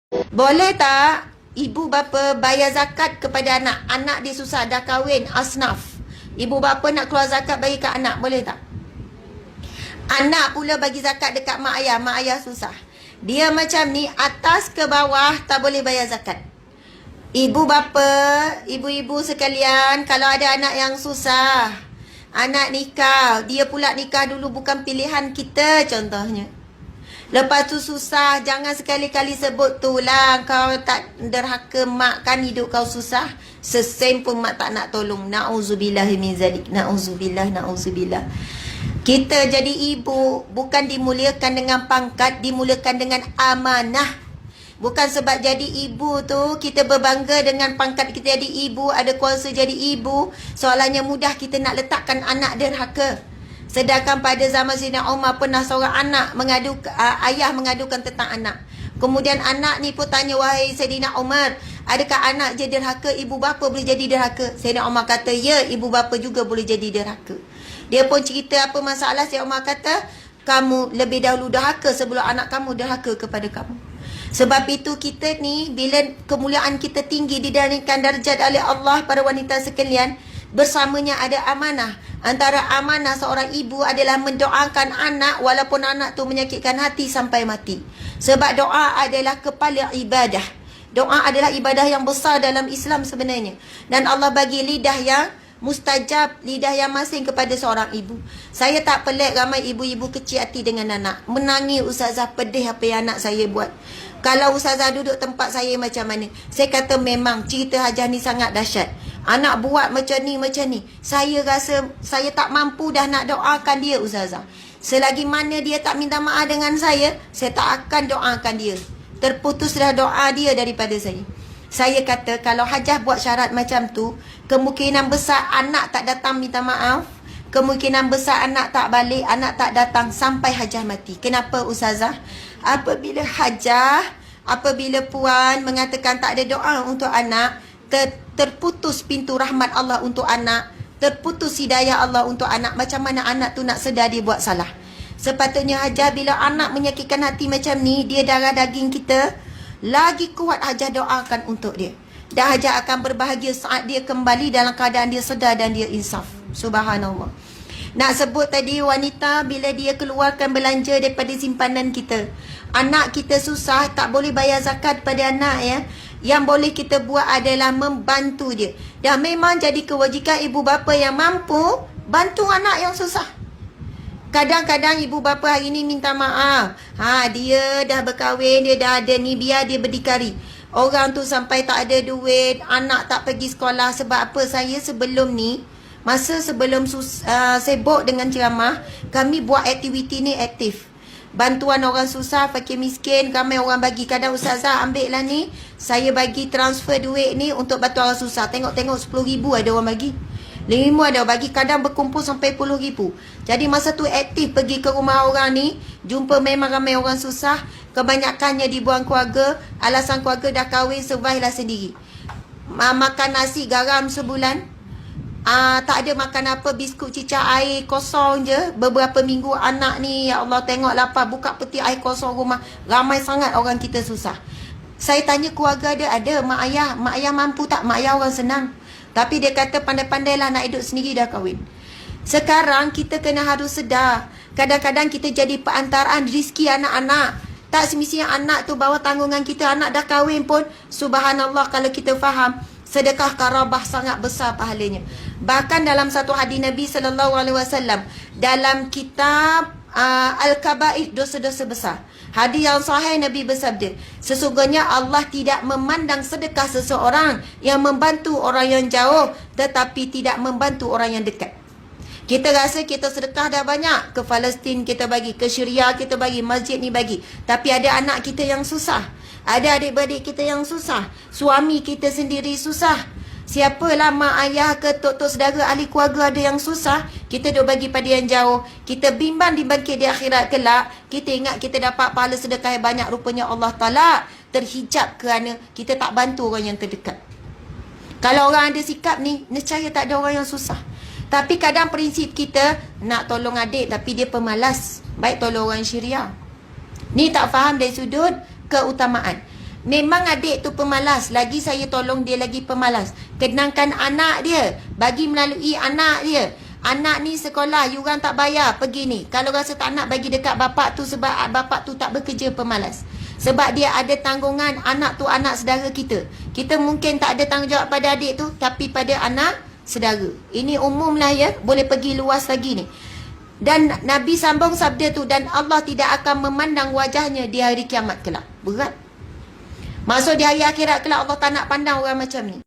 Boleh tak ibu bapa bayar zakat kepada anak? Anak dia susah, dah kahwin, asnaf. Ibu bapa nak keluar zakat bagi kat anak, boleh tak? Anak pula bagi zakat dekat mak ayah susah. Dia macam ni, atas ke bawah tak boleh bayar zakat. Ibu bapa, ibu-ibu sekalian, kalau ada anak yang susah, anak nikah, dia pula nikah dulu bukan pilihan kita contohnya. Lepas tu susah, jangan sekali-kali sebut tu lah, kau tak derhaka mak kan hidup kau susah. Sesen pun mak tak nak tolong. Na'udzubillah min zalik. Na'udzubillah, na'udzubillah. Kita jadi ibu bukan dimuliakan dengan pangkat, dimuliakan dengan amanah. Bukan sebab jadi ibu tu kita berbangga dengan pangkat kita jadi ibu, ada kuasa jadi ibu, soalannya mudah kita nak letakkan anak derhaka. Sedangkan pada zaman Sayyidina Umar pernah seorang anak ayah mengadukan tentang anak. Kemudian anak ni pun tanya, wahai Sayyidina Umar, adakah anak je derhaka, ibu bapa boleh jadi derhaka? Sayyidina Umar kata, ya, ibu bapa juga boleh jadi derhaka. Dia pun cerita apa masalah. Sayyidina Umar kata, kamu lebih dahulu derhaka sebelum anak kamu derhaka kepada kamu. Sebab itu kita ni, bila kemuliaan kita tinggi didarikan darjat oleh Allah para wanita sekalian, bersamanya ada amanah. Antara amanah seorang ibu adalah mendoakan anak walaupun anak tu menyakitkan hati sampai mati. Sebab doa adalah kepala ibadah. Doa adalah ibadah yang besar dalam Islam sebenarnya. Dan Allah bagi lidah yang mustajab, lidah yang masing kepada seorang ibu. Saya tak pelik ramai ibu-ibu kecil hati dengan anak. Menangis, ustazah, pedih apa yang anak saya buat. Kalau ustazah duduk tempat saya macam mana? Saya kata memang cerita Hajah ni sangat dahsyat. Anak buat macam ni. Saya rasa saya tak mampu dah nak doakan dia, ustazah. Selagi mana dia tak minta maaf dengan saya tak akan doakan dia. Terputuslah doa dia daripada saya. Saya kata kalau Hajah buat syarat macam tu, kemungkinan besar anak tak datang minta maaf, kemungkinan besar anak tak balik, anak tak datang sampai Hajah mati. Kenapa, ustazah? Apabila puan mengatakan tak ada doa untuk anak, terputus pintu rahmat Allah untuk anak, terputus hidayah Allah untuk anak. Macam mana anak tu nak sedar dia buat salah? Sepatutnya Hajah, bila anak menyakitkan hati macam ni, dia darah daging kita, lagi kuat Hajah doakan untuk dia. Dan Hajah akan berbahagia saat dia kembali dalam keadaan dia sedar dan dia insaf. Subhanallah. Nak sebut tadi wanita bila dia keluarkan belanja daripada simpanan kita. Anak kita susah, tak boleh bayar zakat pada anak ya. Yang boleh kita buat adalah membantu dia. Dan memang jadi kewajikan ibu bapa yang mampu bantu anak yang susah. Kadang-kadang ibu bapa hari ni minta maaf. Dia dah berkahwin, dia dah ada ni, biar dia berdikari. Orang tu sampai tak ada duit, anak tak pergi sekolah. Sebab apa? Saya sebelum ni, masa sebelum sibuk dengan ceramah, kami buat aktiviti ni aktif. Bantuan orang susah, fakir miskin, ramai orang bagi. Kadang ustazah ambil lah ni, saya bagi transfer duit ni untuk bantu orang susah. Tengok-tengok 10,000 ada orang bagi, 5 ada orang bagi, kadang berkumpul sampai 10,000. Jadi masa tu aktif pergi ke rumah orang ni, jumpa memang ramai orang susah. Kebanyakannya dibuang keluarga, alasan keluarga dah kahwin, survive lah sendiri. Makan nasi garam sebulan, tak ada makan apa, biskut cicak air kosong je. Beberapa minggu anak ni, ya Allah, tengok lapar, buka peti air kosong rumah. Ramai sangat orang kita susah. Saya tanya keluarga dia, ada mak ayah mampu tak? Mak ayah orang senang, tapi dia kata pandai-pandailah nak hidup sendiri, dah kahwin. Sekarang kita kena harus sedar, kadang-kadang kita jadi perantaraan rezeki anak-anak. Tak semestinya anak tu bawa tanggungan kita. Anak dah kahwin pun, subhanallah, kalau kita faham, sedekah karabah sangat besar pahalanya. Bahkan dalam satu hadis Nabi SAW, dalam kitab Al-Kabair, dosa-dosa besar, hadis yang sahih, Nabi bersabda, sesungguhnya Allah tidak memandang sedekah seseorang yang membantu orang yang jauh, tetapi tidak membantu orang yang dekat. Kita rasa kita sedekah dah banyak, ke Palestin kita bagi, ke Syria kita bagi, masjid ni bagi, tapi ada anak kita yang susah, ada adik-beradik kita yang susah, suami kita sendiri susah. Siapalah mak ayah ke tok-tok saudara ahli keluarga ada yang susah, kita duk bagi pada yang jauh. Kita bimbang di bangkit di akhirat kelak, kita ingat kita dapat pahala sedekah yang banyak, rupanya Allah Ta'ala terhijab kerana kita tak bantu orang yang terdekat. Kalau orang ada sikap ni, nescaya tak ada orang yang susah. Tapi kadang prinsip kita nak tolong adik tapi dia pemalas, baik tolong orang Syria. Ni tak faham dari sudut keutamaan. Memang adik tu pemalas. Lagi saya tolong dia lagi pemalas. Kenangkan anak dia. Bagi melalui anak dia. Anak ni sekolah, you orang tak bayar, pergi ni. Kalau rasa tak nak bagi dekat bapak tu sebab bapak tu tak bekerja, pemalas. Sebab dia ada tanggungan, anak tu anak saudara kita. Kita mungkin tak ada tanggungjawab pada adik tu, tapi pada anak saudara. Ini umum lah ya, boleh pergi luas lagi ni. Dan Nabi sambung sabda tu, dan Allah tidak akan memandang wajahnya di hari kiamat kelak. Berat. Maksud di hari akhirat kelak Allah tak nak pandang orang macam ni.